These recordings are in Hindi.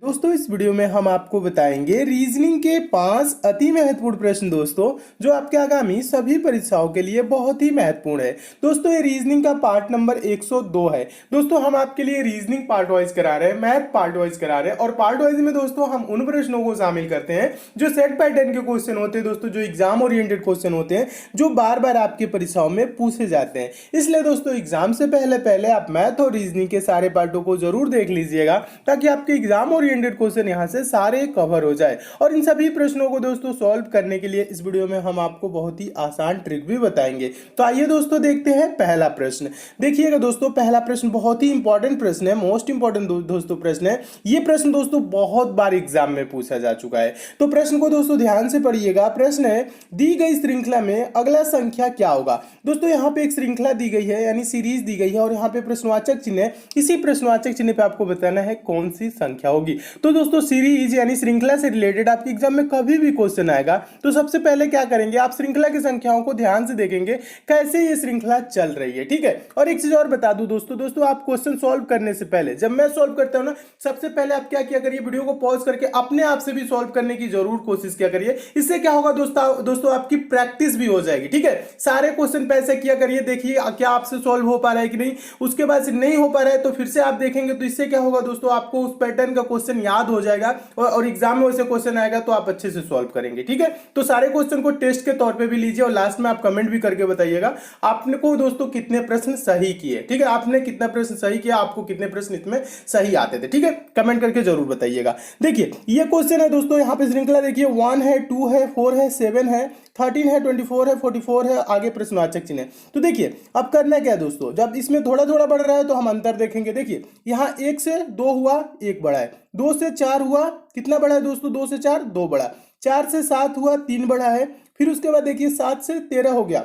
दोस्तों इस वीडियो में हम आपको बताएंगे रीजनिंग के 5 अति महत्वपूर्ण प्रश्न दोस्तों जो आपके आगामी सभी परीक्षाओं के लिए बहुत ही महत्वपूर्ण है। दोस्तों ये रीजनिंग का पार्ट नंबर 102 है। दोस्तों हम आपके लिए रीजनिंग पार्ट वाइज करा रहे हैं, मैथ पार्ट वाइज करा रहे हैं और पार्ट वाइज में दोस्तों हम उन प्रश्नों को शामिल करते हैं जो सेट पैटर्न के क्वेश्चन होते हैं दोस्तों, जो एग्जाम ओरिएंटेड क्वेश्चन होते हैं, जो बार बार आपकी परीक्षाओं में पूछे जाते हैं। इसलिए दोस्तों एग्जाम से पहले आप मैथ और रीजनिंग के सारे पार्टों को जरूर देख लीजिएगा ताकि आपके एग्जाम ओरिएंटेड क्वेश्चन यहां से सारे कवर हो जाए। और इन सभी प्रश्नों को दोस्तों सॉल्व करने के लिए इस वीडियो में हम आपको बहुत ही आसान ट्रिक भी बताएंगे। तो आइए दोस्तों देखते हैं पहला प्रश्न। देखिएगा दोस्तों पहला प्रश्न बहुत ही इंपॉर्टेंट प्रश्न है, मोस्ट इंपॉर्टेंट दोस्तों प्रश्न है। ये प्रश्न दोस्तों बहुत बार एग्जाम में पूछा जा चुका है, तो प्रश्न को दोस्तों ध्यान से पढ़िएगा। प्रश्न है, दी गई श्रृंखला में अगला संख्या क्या होगा। दोस्तों यहाँ पे एक श्रृंखला दी गई है यानी सीरीज दी गई है और यहाँ पे प्रश्नवाचक चिन्ह है। इसी प्रश्नवाचक चिन्ह पे आपको बताना है कौन सी संख्या होगी। तो दोस्तों सीरीज यानी श्रृंखला से रिलेटेड आपके एग्जाम में कभी भी क्वेश्चन आएगा तो सबसे पहले क्या करेंगे, आप श्रृंखला की संख्याओं को ध्यान से देखेंगे कैसे ये श्रृंखला चल रही है, ठीक है। और एक चीज और बता दूं दोस्तों आप क्वेश्चन सॉल्व करने से पहले, जब मैं सॉल्व करता हूं ना, सबसे पहले आप क्या किया करिए, वीडियो को पॉज करके अपने आप से भी सॉल्व करने की जरूर कोशिश किया करिए। इससे क्या होगा दोस्तों आपकी प्रैक्टिस भी हो जाएगी, ठीक है। सारे क्वेश्चन पे ऐसे किया करिए, देखिए क्या आपसे सॉल्व हो पा रहा है कि नहीं। उसके बाद से नहीं हो पा रहा है तो फिर से आप देखेंगे, तो इससे क्या होगा दोस्तों, आपको उस पैटर्न का क्वेश्चन याद हो जाएगा और एग्जाम में वैसे क्वेश्चन आएगा तो आप अच्छे से सॉल्व करेंगे, ठीक है। तो सारे क्वेश्चन को टेस्ट के तौर पे भी लीजिए और लास्ट में आप कमेंट भी करके बताइएगा आपने को दोस्तों कितने प्रश्न सही किए, ठीक है। आपने कितना प्रश्न सही किया, आपको कितने प्रश्न इसमें सही आते थे, ठीक है। कमेंट करके जरूर बताइएगा। देखिए ये क्वेश्चन है दोस्तों, यहाँ पे श्रृंखला देखिए 1 है, 2 है, 4 है, 7 है, 13 है, 24 है, 44 है, आगे प्रश्नवाचक चिन्ह है। तो देखिए अब करना क्या है दोस्तों, जब इसमें थोड़ा थोड़ा बढ़ रहा है तो हम अंतर देखेंगे। देखिए यहाँ 1 से 2 हुआ, 1 बढ़ा है, 2 से 4 हुआ, कितना बढ़ा है दोस्तों, 2 से 4 2 बढ़ा, 4 से 7 हुआ, 3 बढ़ा है। फिर उसके बाद देखिए 7 से 13 हो गया,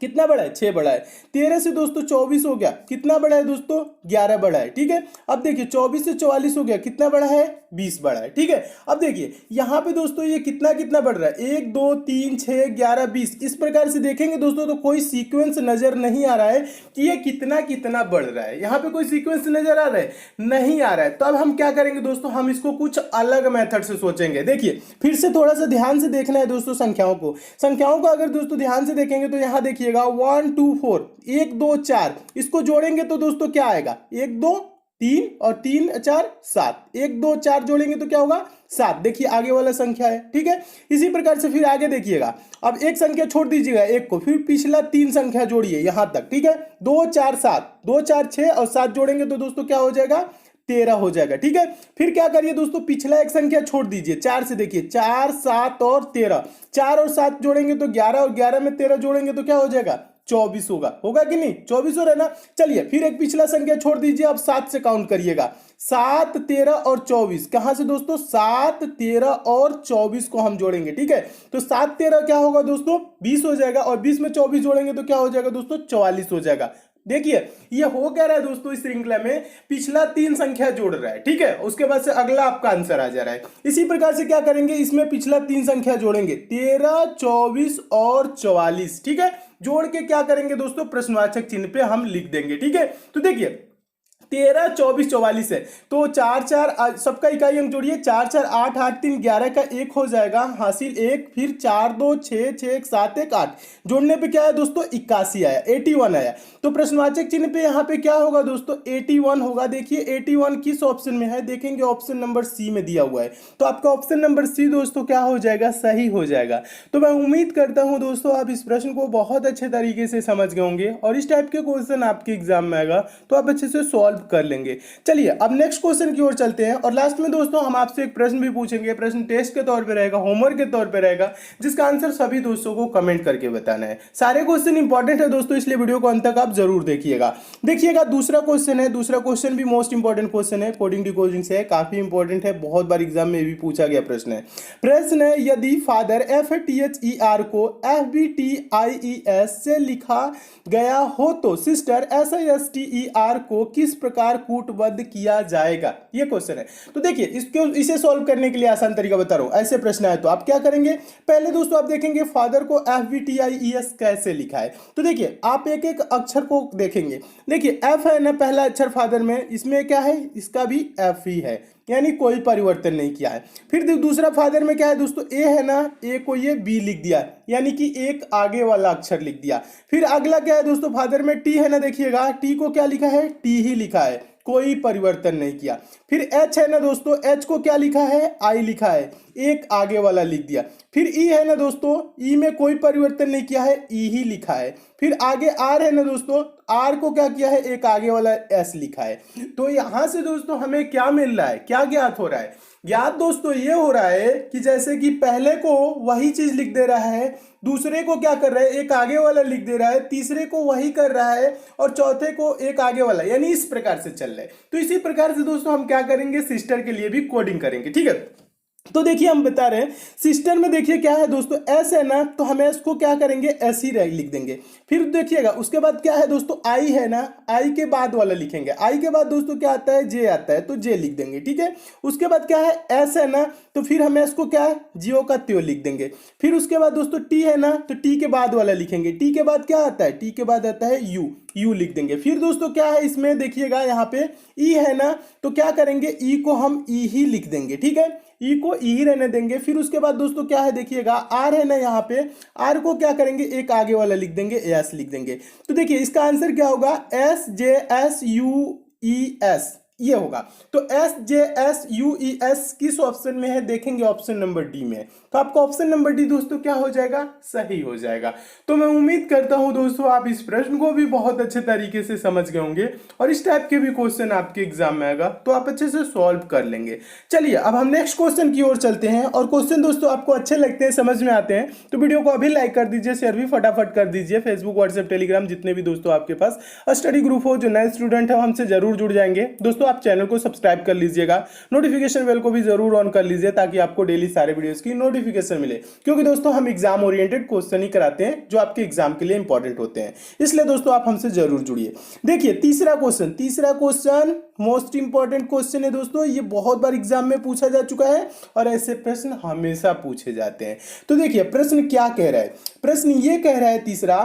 कितना बड़ा है, 6 बड़ा है। 13 से दोस्तों 24 हो गया, कितना बड़ा है दोस्तों, 11 बड़ा है, ठीक है। अब देखिए 24 से 44 हो गया, कितना बड़ा है, 20 बड़ा है, ठीक है। अब देखिए यहाँ पे दोस्तों ये कितना कितना बढ़ रहा है, 1 2 3 6 11 20, इस प्रकार से देखेंगे दोस्तों तो कोई सीक्वेंस नजर नहीं आ रहा है कि ये कितना कितना बढ़ रहा है। यहाँ पे कोई सीक्वेंस नजर आ रहा है, नहीं आ रहा है। तो अब हम क्या करेंगे दोस्तों, हम इसको कुछ अलग मेथड से सोचेंगे। देखिए फिर से थोड़ा सा ध्यान से देखना है दोस्तों संख्याओं को अगर दोस्तों ध्यान से देखेंगे तो यहाँ देखिएगा 1 2 4, 1 2 4, इसको जोड़ेंगे तो दोस्तों क्या आएगा, 1 2 3 और 3 4 7, 1 2 4 जोड़ेंगे तो क्या होगा, 7। देखिए आगे वाला संख्या है, ठीक है। इसी प्रकार से फिर आगे देखिएगा, अब एक संख्या छोड़ दीजिएगा, एक को, फिर पिछला 3 संख्या जोड़िए यहां तक, ठीक है। 2 4 7, 2 4 6 और 7 जोड़ेंगे तो दोस्तों क्या हो जाएगा, 13 हो जाएगा, ठीक है। फिर क्या करिए दोस्तों, पिछला एक संख्या छोड़ दीजिए, 4 से देखिए 4 7 और 13, 4 और 7 जोड़ेंगे तो 11 और 11 में 13 जोड़ेंगे तो क्या हो जाएगा, 24 होगा कि नहीं, 24 हो रहा है ना। चलिए फिर एक पिछला संख्या छोड़ दीजिए, अब 7 से काउंट करिएगा, 7 13 और 24, कहां से दोस्तों, 7 13 और 24 को हम जोड़ेंगे, ठीक है। तो 7 13 क्या होगा दोस्तों, 20 हो जाएगा और 20 में 24 जोड़ेंगे तो क्या हो जाएगा दोस्तों, 44 हो जाएगा। देखिए ये हो क्या रहा है दोस्तों, इस श्रृंखला में पिछला 3 संख्या जोड़ रहा है, ठीक है। उसके बाद से अगला आपका आंसर आ जा रहा है। इसी प्रकार से क्या करेंगे, इसमें पिछला 3 संख्या जोड़ेंगे, 13 24 और 44, ठीक है। जोड़ के क्या करेंगे दोस्तों, प्रश्नवाचक चिन्ह पे हम लिख देंगे, ठीक है। तो देखिए 13 24 44 है तो 4 4 सबका इकाई अंक जोड़िए, 4 4 8 8 3 11 का 1 हो जाएगा, हासिल 1, फिर 4 2 6 6 1 7 1 8, जोड़ने पे क्या है दोस्तों, 81 आया, 81 आया। तो प्रश्नवाचक चिन्ह पे यहाँ पे क्या होगा दोस्तों, 81 होगा। देखिए 81 किस ऑप्शन में है, देखेंगे ऑप्शन नंबर सी में दिया हुआ है, तो आपका ऑप्शन नंबर सी दोस्तों क्या हो जाएगा, सही हो जाएगा। तो मैं उम्मीद करता हूं दोस्तों आप इस प्रश्न को बहुत अच्छे तरीके से समझ गए होंगे और इस टाइप के क्वेश्चन आपके एग्जाम में आएगा तो आप अच्छे से सॉल्व कर लेंगे। चलिए अब नेक्स्ट क्वेश्चन की ओर चलते हैं और लास्ट में दोस्तों हम आपसे एक प्रश्न भी पूछेंगे। प्रश्न टेस्ट के तौर पे रहेगा, होमवर्क के तौर पे रहेगा, जिसका आंसर सभी दोस्तों को कमेंट करके बताना है। सारे क्वेश्चन इंपॉर्टेंट है दोस्तों, इसलिए वीडियो को अंत तक आप जरूर देखिएगा। देखिएगा दूसरा क्वेश्चन है, दूसरा क्वेश्चन भी मोस्ट इंपॉर्टेंट क्वेश्चन है, कोडिंग डिकोडिंग से है, काफी इंपॉर्टेंट है, बहुत बार एग्जाम में भी पूछा गया प्रश्न है। प्रश्न है, यदि फादर FATHER को FBTIES से लिखा गया हो तो सिस्टर SISTER को किस प्रकार कूटबद्ध किया जाएगा, ये क्वेश्चन है। तो देखिए इसे सॉल्व करने के लिए आसान तरीका बता रहा हूं। ऐसे प्रश्न आए तो आप क्या करेंगे, पहले दोस्तों आप देखेंगे फादर को FBTIES कैसे लिखा है। तो देखिए आप एक एक अक्षर को देखेंगे, देखिए F है ना पहला अक्षर फादर में, इसमें क्या है, इसका भी F ही है, यानी कोई परिवर्तन नहीं किया है। फिर दूसरा फादर में क्या है दोस्तों, ए है ना, ए को ये बी लिख दिया, यानी कि एक आगे वाला अक्षर लिख दिया। फिर अगला क्या है दोस्तों, फादर में टी है ना, देखिएगा टी को क्या लिखा है, टी ही लिखा है, कोई परिवर्तन नहीं किया। फिर एच है ना दोस्तों, एच को क्या लिखा है, आई लिखा है, एक आगे वाला लिख दिया। फिर ई है ना दोस्तों, ई में कोई परिवर्तन नहीं किया है, ई ही लिखा है। फिर आगे आर है ना दोस्तों, आर को क्या किया है, एक आगे वाला एस लिखा है। तो यहां से दोस्तों हमें क्या मिल रहा है, क्या ज्ञात हो रहा है, ज्ञात दोस्तों ये हो रहा है कि जैसे कि पहले को वही चीज लिख दे रहा है, दूसरे को क्या कर रहा है, एक आगे वाला लिख दे रहा है, तीसरे को वही कर रहा है, और चौथे को एक आगे वाला, यानी इस प्रकार से चल रहा है। तो इसी प्रकार से दोस्तों हम क्या करेंगे, सिस्टर के लिए भी कोडिंग करेंगे, ठीक है। तो देखिए हम बता रहे हैं सिस्टर में, देखिए क्या है दोस्तों, एस है ना, तो हम एस को क्या करेंगे, एस ही लिख देंगे। फिर देखिएगा उसके बाद क्या है दोस्तों, आई है ना, आई के बाद वाला लिखेंगे, आई के बाद दोस्तों क्या आता है, जे आता है, तो जे लिख देंगे, ठीक है। उसके बाद क्या है, एस है ना, तो फिर हम एस को क्या है, जियो का त्यो लिख देंगे। फिर उसके बाद दोस्तों टी है ना, तो टी के बाद वाला लिखेंगे, टी के बाद क्या आता है, टी के बाद आता है यू, यू लिख देंगे। फिर दोस्तों क्या है इसमें, देखिएगा यहाँ पे ई है ना, तो क्या करेंगे, ई को हम ई ही लिख देंगे, ठीक है, ई को ई ही रहने देंगे। फिर उसके बाद दोस्तों क्या है, देखिएगा आर है ना, यहाँ पे आर को क्या करेंगे, एक आगे वाला लिख देंगे, एस लिख देंगे। तो देखिए इसका आंसर क्या होगा, एस जे एस यू ई एस, ये होगा। तो एस जे एस यू ई एस किस ऑप्शन में है, देखेंगे ऑप्शन नंबर डी में। तो आपका ऑप्शन नंबर डी दोस्तों क्या हो जाएगा, सही हो जाएगा। तो मैं उम्मीद करता हूं दोस्तों आप इस प्रश्न को भी बहुत अच्छे तरीके से समझ गए होंगे, और इस टाइप के भी क्वेश्चन आपके एग्जाम में आएगा तो आप अच्छे से सॉल्व कर लेंगे। चलिए अब हम नेक्स्ट क्वेश्चन की ओर चलते हैं, और क्वेश्चन दोस्तों आपको अच्छे लगते हैं, समझ में आते हैं, तो वीडियो को अभी लाइक कर दीजिए, शेयर भी फटाफट कर दीजिए। फेसबुक, व्हाट्सएप, टेलीग्राम, जितने भी दोस्तों आपके पास स्टडी ग्रुप हो, जो नए स्टूडेंट है हमसे जरूर जुड़ जाएंगे। दोस्तों आप चैनल को सब्सक्राइब कर लीजिएगा, नोटिफिकेशन बेल को भी जरूर ऑन कर लीजिए, ताकि आपको डेली सारे वीडियोस की नोटिफिकेशन मिले, क्योंकि दोस्तों हम एग्जाम ओरिएंटेड क्वेश्चन ही कराते हैं जो आपके एग्जाम के लिए इंपॉर्टेंट होते हैं। इसलिए दोस्तों आप हमसे जरूर जुड़िए। देखिए तीसरा क्वेश्चन मोस्ट इंपॉर्टेंट क्वेश्चन है दोस्तों, ये बहुत बार एग्जाम में पूछा जा चुका है, और ऐसे प्रश्न हमेशा पूछे जाते हैं। तो देखिए प्रश्न क्या कह रहा है, प्रश्न ये कह रहा है तीसरा,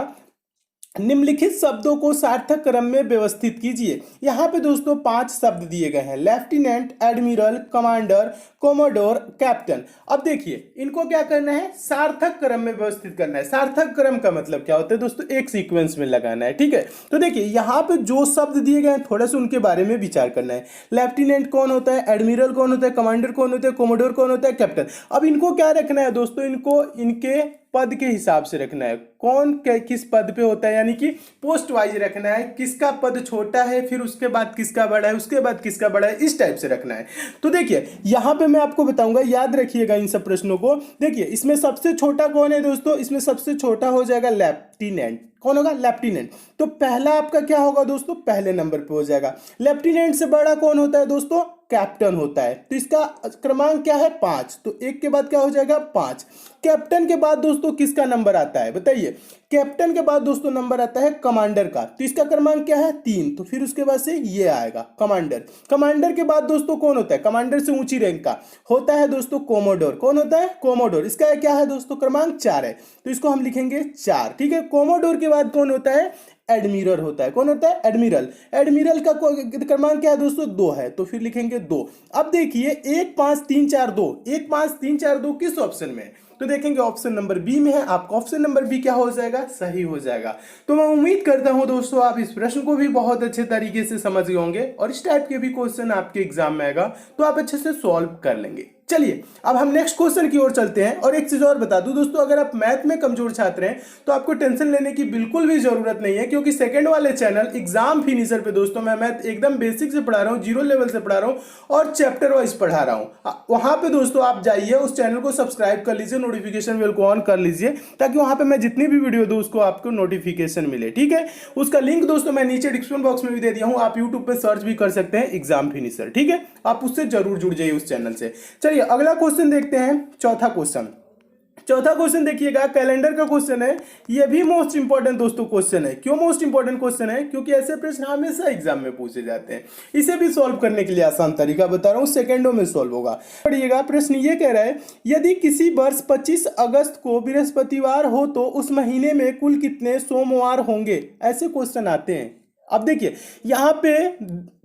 निम्नलिखित शब्दों को सार्थक क्रम में व्यवस्थित कीजिए। यहाँ पे दोस्तों 5 शब्द दिए गए हैं, lieutenant, admiral, commander, commodore, captain. अब देखिए इनको क्या करना है, सार्थक क्रम में व्यवस्थित करना है। सार्थक क्रम का मतलब क्या होता है दोस्तों, एक सीक्वेंस में लगाना है, ठीक है। तो देखिए यहाँ पे जो शब्द दिए गए हैं थोड़ा सा उनके बारे में विचार करना है। लेफ्टिनेंट कौन होता है, एडमिरल कौन होता है, कमांडर कौन होता है, कोमोडोर कौन होता है, कैप्टन। अब इनको क्या रखना है दोस्तों, इनको इनके पद के हिसाब से रखना है, कौन किस पद पे होता है, यानी कि पोस्ट वाइज रखना है, किसका पद छोटा है, फिर उसके बाद किसका बड़ा है, उसके बाद किसका बड़ा है, इस टाइप से रखना है। तो देखिए यहां पे मैं आपको बताऊंगा, याद रखिएगा इन सब प्रश्नों को। देखिए इसमें सबसे छोटा कौन है दोस्तों, इसमें सबसे छोटा हो जाएगा लेफ्टिनेंट। कौन होगा, लेफ्टिनेंट। तो पहला आपका क्या होगा दोस्तों, पहले नंबर पे हो जाएगा। लेफ्टिनेंट से बड़ा कौन होता है दोस्तों, कैप्टन होता है। तो इसका क्रमांक क्या है, 5, तो 1 के बाद क्या हो जाएगा, 5। कैप्टन के बाद दोस्तों किसका नंबर आता है बताइए, कैप्टन के बाद दोस्तों नंबर आता है कमांडर का, तो इसका क्रमांक क्या है, 3, तो फिर उसके बाद से ये आएगा कमांडर। कमांडर के बाद दोस्तों कौन होता है, कमांडर से ऊंची रैंक का होता है दोस्तों कोमोडोर। कौन होता है, कोमोडोर। इसका क्या है दोस्तों, क्रमांक 4 है, तो इसको हम लिखेंगे 4, ठीक है। कोमोडोर के बाद कौन होता है, एडमिरल होता है। कौन होता है, एडमिरल। एडमिरल का क्रमांक क्या है दोस्तों, 2 है, तो फिर लिखेंगे 2। अब देखिए 1 5 3 4 2, 1 5 3 4 2 किस ऑप्शन में है, तो देखेंगे ऑप्शन नंबर बी में है। आपका ऑप्शन नंबर बी क्या हो जाएगा, सही हो जाएगा। तो मैं उम्मीद करता हूं दोस्तों आप इस प्रश्न को भी बहुत अच्छे तरीके से समझ गए होंगे, और इस टाइप के भी क्वेश्चन आपके एग्जाम में आएगा तो आप अच्छे से सॉल्व कर लेंगे। चलिए अब हम नेक्स्ट क्वेश्चन की ओर चलते हैं। और एक चीज और बता दूं दोस्तों, अगर आप मैथ में कमजोर छात्र हैं तो आपको टेंशन लेने की बिल्कुल भी जरूरत नहीं है, क्योंकि सेकंड वाले चैनल एग्जाम फिनिशर पे दोस्तों मैं मैथ एकदम बेसिक से पढ़ा रहा हूं, 0 लेवल से पढ़ा रहा हूं, और चैप्टर वाइज पढ़ा रहा हूं। वहां पे दोस्तों आप जाइए, उस चैनल को सब्सक्राइब कर लीजिए, नोटिफिकेशन बेल को ऑन कर लीजिए, ताकि वहां पे मैं जितनी भी वीडियो दूं उसको आपको नोटिफिकेशन मिले, ठीक है। उसका लिंक दोस्तों मैं नीचे डिस्क्रिप्शन बॉक्स में भी दे दिया हूं, आप यूट्यूब पे सर्च भी कर सकते हैं एग्जाम फिनिशर, ठीक है। आप उससे जरूर जुड़ जाइए उस चैनल से। चलिए अगला क्वेश्चन देखते हैं, चौथा क्वेश्चन देखिएगा, कैलेंडर का क्वेश्चन है। ये भी मोस्ट इंपॉर्टेंट दोस्तों क्वेश्चन है। क्यों मोस्ट इंपॉर्टेंट क्वेश्चन है, क्योंकि ऐसे प्रश्न हमेशा एग्जाम में पूछे जाते हैं। इसे भी सॉल्व करने के लिए आसान तरीका बता रहा हूं, सेकंडों में सॉल्व होगा। पढ़िएगा, प्रश्न ये कह रहा है, यदि किसी वर्ष 25 अगस्त को बृहस्पतिवार हो तो उस महीने में कुल कितने सोमवार होंगे। ऐसे क्वेश्चन आते हैं। अब देखिए यहाँ पे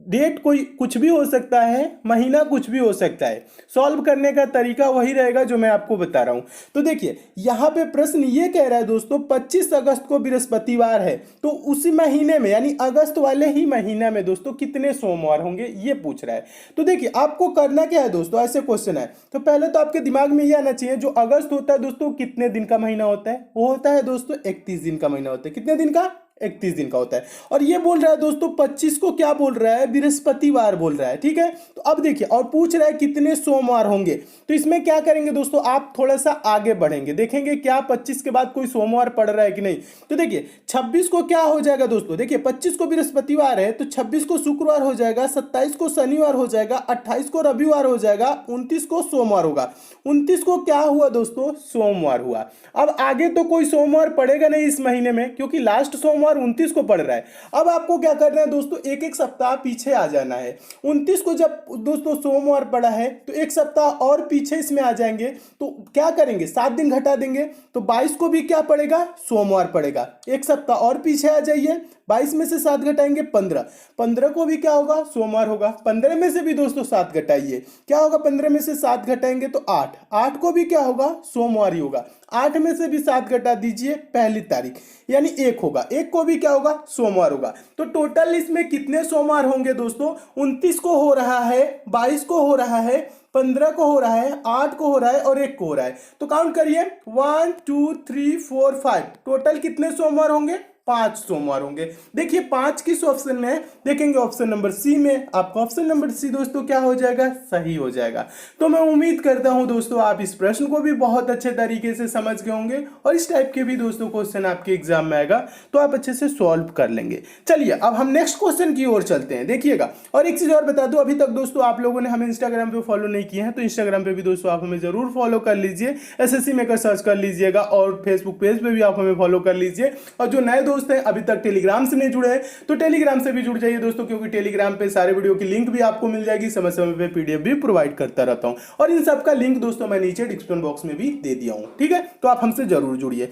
डेट कोई कुछ भी हो सकता है, महीना कुछ भी हो सकता है। सॉल्व करने का तरीका वही रहेगा जो मैं आपको बता रहा हूं। तो देखिए यहां पे प्रश्न ये कह रहा है दोस्तों 25 अगस्त को बृहस्पतिवार है, तो उसी महीने में यानी अगस्त वाले ही महीना में दोस्तों कितने सोमवार होंगे ये पूछ रहा है। तो देखिए आपको करना क्या है दोस्तों, ऐसे क्वेश्चन है तो पहले तो आपके दिमाग में ये आना चाहिए जो अगस्त होता है दोस्तों कितने दिन का महीना होता है, वो होता है दोस्तों 31 दिन का महीना होता है। कितने दिन का, 31 दिन का होता है। और ये बोल रहा है दोस्तों 25 को क्या बोल रहा है, बृहस्पतिवार बोल रहा है, ठीक है। तो अब देखिए और पूछ रहा है कितने सोमवार होंगे, तो इसमें क्या करेंगे दोस्तों, आप थोड़ा सा आगे बढ़ेंगे, देखेंगे क्या 25 के बाद कोई सोमवार पड़ रहा है कि नहीं। तो देखिए 26 को क्या हो जाएगा दोस्तों, देखिए 25 को बृहस्पतिवार है तो 26 को शुक्रवार हो जाएगा, 27 को शनिवार हो जाएगा, 28 को रविवार हो जाएगा, 29 को सोमवार होगा। 29 को क्या हुआ दोस्तों, सोमवार हुआ। अब आगे तो कोई सोमवार पड़ेगा नहीं इस महीने में क्योंकि लास्ट सोमवार 29 को पड़ रहा है। अब आपको क्या करना है दोस्तों, एक एक सप्ताह पीछे आ जाना है। 29 को जब दोस्तों सोमवार पड़ा है तो एक सप्ताह और पीछे इसमें आ जाएंगे, तो क्या करेंगे 7 दिन घटा देंगे, तो 22 को भी क्या पड़ेगा, सोमवार पड़ेगा। एक सप्ताह और पीछे आ जाइए, 22 में से 7 घटाएंगे 15, 15 को भी क्या होगा, सोमवार होगा। 15 में से भी दोस्तों 7 घटाइए, क्या होगा, 15 में से 7 घटाएंगे तो 8, 8 को भी क्या होगा, सोमवार ही होगा। 8 में से भी 7 घटा दीजिए, पहली तारीख यानी 1 होगा, 1 को भी क्या होगा, सोमवार होगा। तो टोटल इसमें कितने सोमवार होंगे दोस्तों, 29 को हो रहा है, 22 को हो रहा है, 15 को हो रहा है, 8 को हो रहा है और 1 को हो रहा है। तो काउंट करिए 1 2 3 4 5, टोटल कितने सोमवार होंगे, 5 सोमवार होंगे। देखिए 5 किस ऑप्शन में है, देखेंगे ऑप्शन नंबर सी में, आपका ऑप्शन नंबर सी दोस्तों क्या हो जाएगा, सही हो जाएगा। तो मैं उम्मीद करता हूं दोस्तों आप इस प्रश्न को भी बहुत अच्छे तरीके से समझ गए होंगे और इस टाइप के भी दोस्तों क्वेश्चन आपके एग्जाम में आएगा तो आप अच्छे से सॉल्व कर लेंगे। चलिए अब हम नेक्स्ट क्वेश्चन की ओर चलते हैं, देखिएगा। और एक चीज और बता दूं, अभी तक दोस्तों आप लोगों ने हमें इंस्टाग्राम पे फॉलो नहीं किए हैं तो इंस्टाग्राम पे भी दोस्तों आप हमें जरूर फॉलो कर लीजिए, एसएससी मेकर सर्च कर लीजिएगा, और फेसबुक पेज पे भी आप हमें फॉलो कर लीजिए। और जो नए दोस्त हैं अभी तक टेलीग्राम से नहीं जुड़े हैं तो टेलीग्राम से भी जुड़ जाइए दोस्तों, क्योंकि टेलीग्राम पे सारे वीडियो की लिंक भी आपको मिल जाएगी, समय समय पे पीडीएफ भी प्रोवाइड करता रहता हूं। और इन सब का लिंक दोस्तों मैं नीचे डिस्क्रिप्शन बॉक्स में भी दे दिया हूं, ठीक है। तो आप हमसे जरूर जुड़िए।